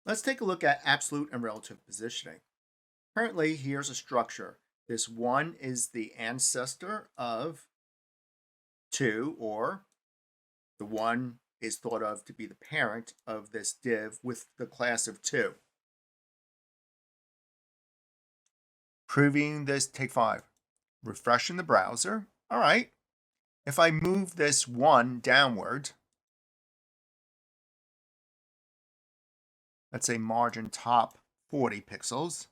Let's take a look at absolute and relative positioning. Currently, here's a structure. This 1 is the ancestor of 2, or the 1 is thought of to be the parent of this div with the class of 2. Proving this, take 5. Refreshing the browser. All right. If I move this 1 downward, let's say margin top 40 pixels,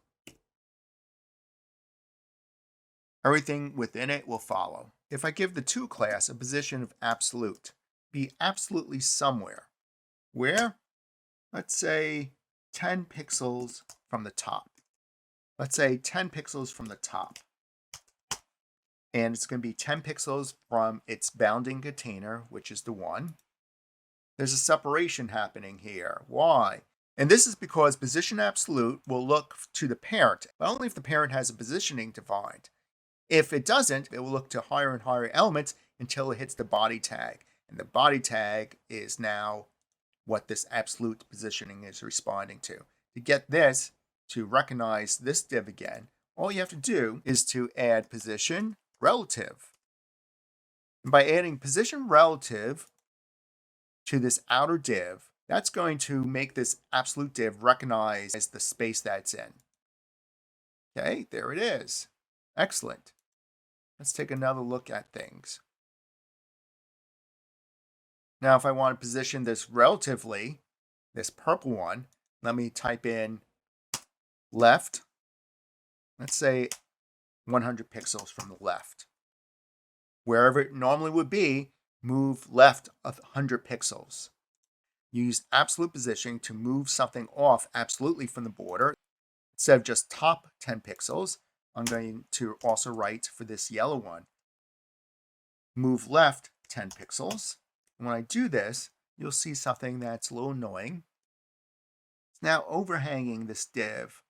everything within it will follow. If I give the 2 class a position of absolute, be absolutely somewhere, where? Let's say 10 pixels from the top. Let's say 10 pixels from the top. And it's going to be 10 pixels from its bounding container, which is the 1. There's a separation happening here. Why? And this is because position absolute will look to the parent, but only if the parent has a positioning defined. If it doesn't, it will look to higher and higher elements until it hits the body tag. And the body tag is now what this absolute positioning is responding to. To get this to recognize this div again, all you have to do is to add position relative. And by adding position relative to this outer div, that's going to make this absolute div recognize the space that's in. Okay, there it is. Excellent. Let's take another look at things. Now, if I want to position this relatively, this purple one, let me type in left. Let's say 100 pixels from the left. Wherever it normally would be, move left 100 pixels. Use absolute positioning to move something off absolutely from the border. Instead of just top 10 pixels, I'm going to also write for this yellow one, move left 10 pixels. And when I do this, you'll see something that's a little annoying. It's now overhanging this div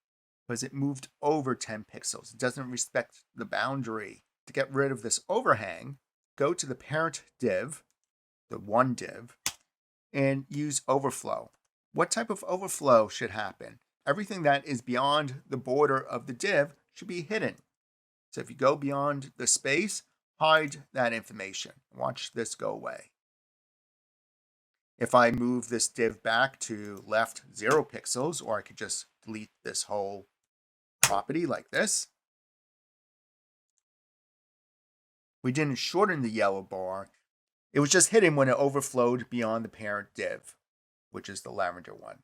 because it moved over 10 pixels. It doesn't respect the boundary. To get rid of this overhang, go to the parent div, the 1 div, and use overflow. What type of overflow should happen? Everything that is beyond the border of the div should be hidden. So if you go beyond the space, hide that information. Watch this go away. If I move this div back to left 0 pixels, or I could just delete this whole property like this. We didn't shorten the yellow bar. It was just hidden when it overflowed beyond the parent div, which is the lavender one.